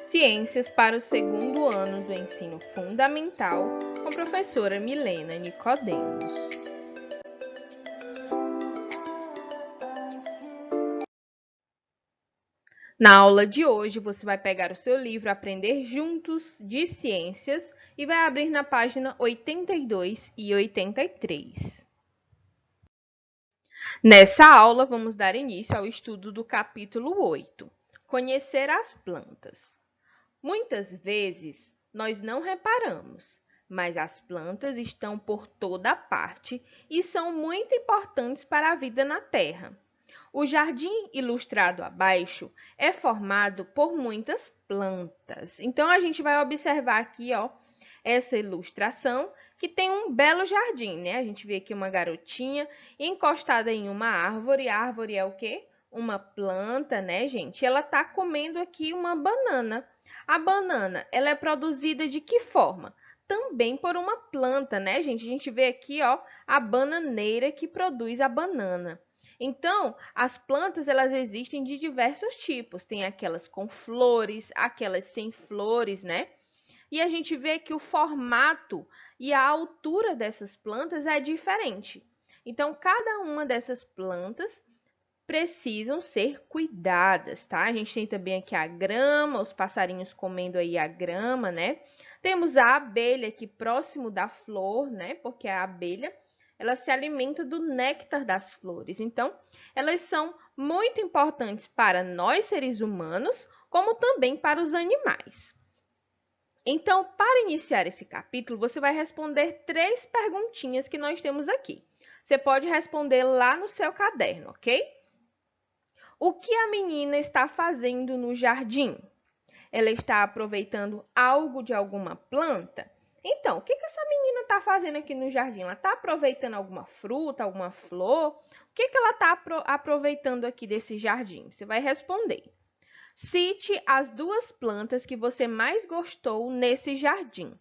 Ciências para o segundo ano do ensino fundamental, com a professora Milena Nicodemos. Na aula de hoje, você vai pegar o seu livro Aprender Juntos de Ciências e vai abrir na página 82 e 83. Nessa aula, vamos dar início ao estudo do capítulo 8, Conhecer as plantas. Muitas vezes, nós não reparamos, mas as plantas estão por toda parte e são muito importantes para a vida na Terra. O jardim ilustrado abaixo é formado por muitas plantas. Então, a gente vai observar aqui, essa ilustração que tem um belo jardim, né? A gente vê aqui uma garotinha encostada em uma árvore. A árvore é o quê? Uma planta, né, gente? Ela tá comendo aqui uma banana. A banana, ela é produzida de que forma? Também por uma planta, né, gente? A gente vê aqui, a bananeira que produz a banana. Então, as plantas, elas existem de diversos tipos. Tem aquelas com flores, aquelas sem flores, né? E a gente vê que o formato e a altura dessas plantas é diferente. Então, cada uma dessas plantas precisam ser cuidadas, tá? A gente tem também aqui a grama, os passarinhos comendo aí a grama, né? Temos a abelha aqui próximo da flor, né? Porque a abelha, ela se alimenta do néctar das flores. Então, elas são muito importantes para nós, seres humanos, como também para os animais. Então, para iniciar esse capítulo, você vai responder 3 perguntinhas que nós temos aqui. Você pode responder lá no seu caderno, ok? O que a menina está fazendo no jardim? Ela está aproveitando algo de alguma planta? Então, o que essa menina está fazendo aqui no jardim? Ela está aproveitando alguma fruta, alguma flor? O que ela está aproveitando aqui desse jardim? Você vai responder. Cite as 2 plantas que você mais gostou nesse jardim.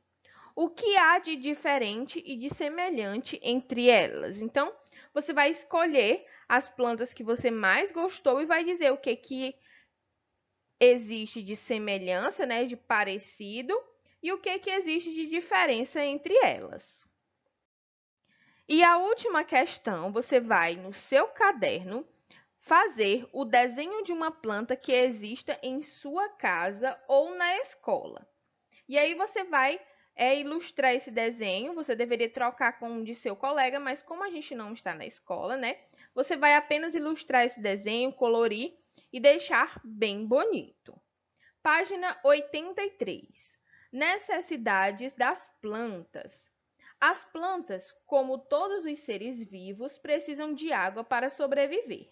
O que há de diferente e de semelhante entre elas? Então, você vai escolher as plantas que você mais gostou e vai dizer o que existe de semelhança, né, de parecido, e o que existe de diferença entre elas. E a última questão, você vai no seu caderno fazer o desenho de uma planta que exista em sua casa ou na escola. E aí você vai ilustrar esse desenho, você deveria trocar com um de seu colega, mas como a gente não está na escola, né? Você vai apenas ilustrar esse desenho, colorir e deixar bem bonito. Página 83. Necessidades das plantas. As plantas, como todos os seres vivos, precisam de água para sobreviver.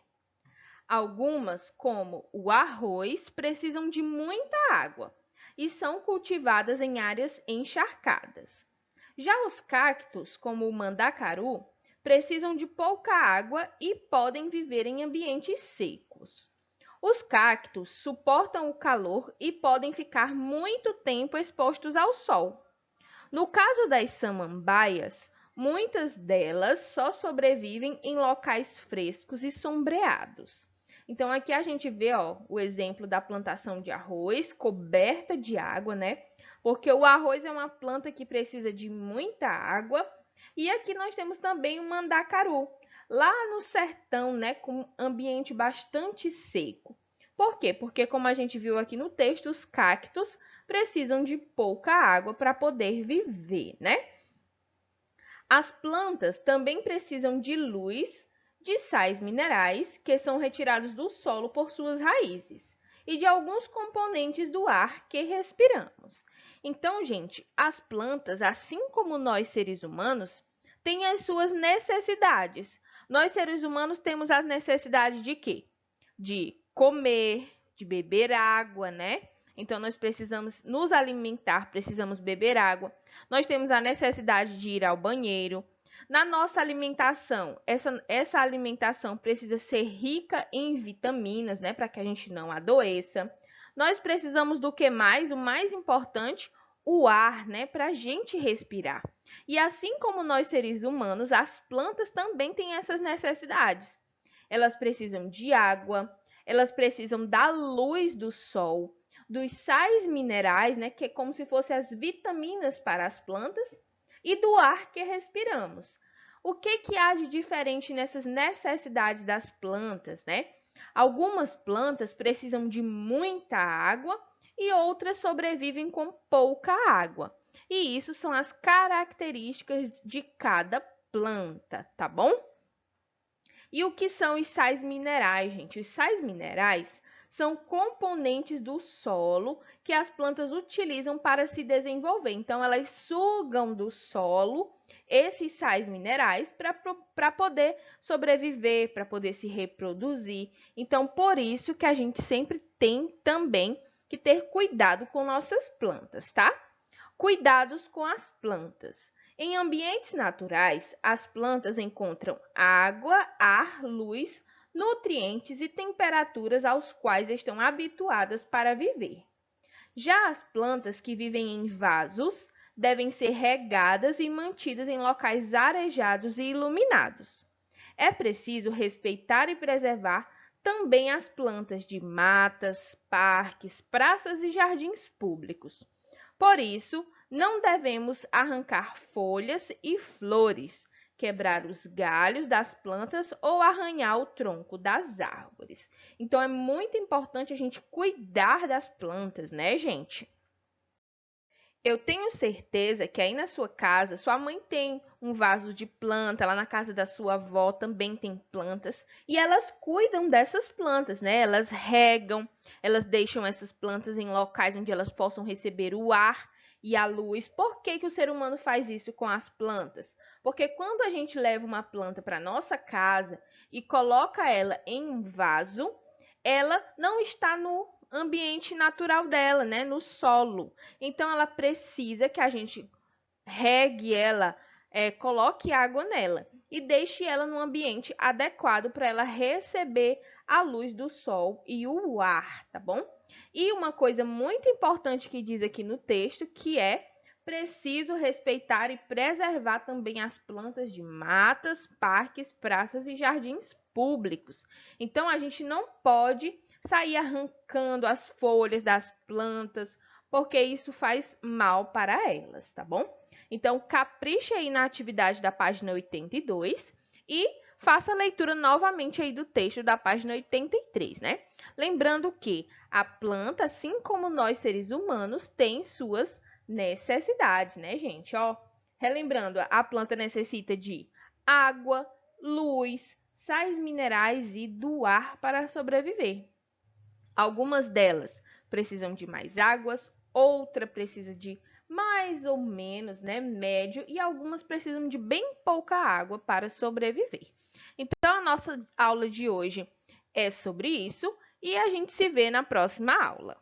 Algumas, como o arroz, precisam de muita água e são cultivadas em áreas encharcadas. Já os cactos, como o mandacaru, precisam de pouca água e podem viver em ambientes secos. Os cactos suportam o calor e podem ficar muito tempo expostos ao sol. No caso das samambaias, muitas delas só sobrevivem em locais frescos e sombreados. Então, aqui a gente vê o exemplo da plantação de arroz coberta de água, né? Porque o arroz é uma planta que precisa de muita água. E aqui nós temos também o mandacaru, lá no sertão, né? Com um ambiente bastante seco. Por quê? Porque, como a gente viu aqui no texto, os cactos precisam de pouca água para poder viver, né? As plantas também precisam de luz, de sais minerais, que são retirados do solo por suas raízes, e de alguns componentes do ar que respiramos. Então, gente, as plantas, assim como nós seres humanos, têm as suas necessidades. Nós seres humanos temos as necessidades de quê? De comer, de beber água, né? Então, nós precisamos nos alimentar, precisamos beber água. Nós temos a necessidade de ir ao banheiro. Na nossa alimentação, essa alimentação precisa ser rica em vitaminas, né? Para que a gente não adoeça. Nós precisamos do que mais? O mais importante, o ar, né? Para a gente respirar. E assim como nós seres humanos, as plantas também têm essas necessidades. Elas precisam de água, elas precisam da luz do sol. dos sais minerais, né, que é como se fossem as vitaminas para as plantas, e do ar que respiramos. O que há de diferente nessas necessidades das plantas, né? Algumas plantas precisam de muita água e outras sobrevivem com pouca água. E isso são as características de cada planta, tá bom? E o que são os sais minerais, gente? Os sais minerais são componentes do solo que as plantas utilizam para se desenvolver. Então, elas sugam do solo esses sais minerais para poder sobreviver, para poder se reproduzir. Então, por isso que a gente sempre tem também que ter cuidado com nossas plantas, tá? Cuidados com as plantas. Em ambientes naturais, as plantas encontram água, ar, luz, nutrientes e temperaturas aos quais estão habituadas para viver. Já as plantas que vivem em vasos devem ser regadas e mantidas em locais arejados e iluminados. É preciso respeitar e preservar também as plantas de matas, parques, praças e jardins públicos. Por isso, não devemos arrancar folhas e flores, quebrar os galhos das plantas ou arranhar o tronco das árvores. Então, é muito importante a gente cuidar das plantas, né, gente? Eu tenho certeza que aí na sua casa, sua mãe tem um vaso de planta, lá na casa da sua avó também tem plantas, e elas cuidam dessas plantas, né? Elas regam, elas deixam essas plantas em locais onde elas possam receber o ar e a luz. Por que que o ser humano faz isso com as plantas? Porque quando a gente leva uma planta para nossa casa e coloca ela em um vaso, ela não está no ambiente natural dela, né, no solo. Então ela precisa que a gente regue ela, coloque água nela e deixe ela num ambiente adequado para ela receber a luz do sol e o ar, tá bom? E uma coisa muito importante que diz aqui no texto, que é preciso respeitar e preservar também as plantas de matas, parques, praças e jardins públicos. Então a gente não pode sair arrancando as folhas das plantas, porque isso faz mal para elas, tá bom? Então, capriche aí na atividade da página 82 e faça a leitura novamente aí do texto da página 83, né? Lembrando que a planta, assim como nós seres humanos, tem suas necessidades, né, gente? Ó, relembrando, a planta necessita de água, luz, sais minerais e do ar para sobreviver. Algumas delas precisam de mais águas, outra precisa de mais ou menos, né, médio, e algumas precisam de bem pouca água para sobreviver. Então, a nossa aula de hoje é sobre isso e a gente se vê na próxima aula.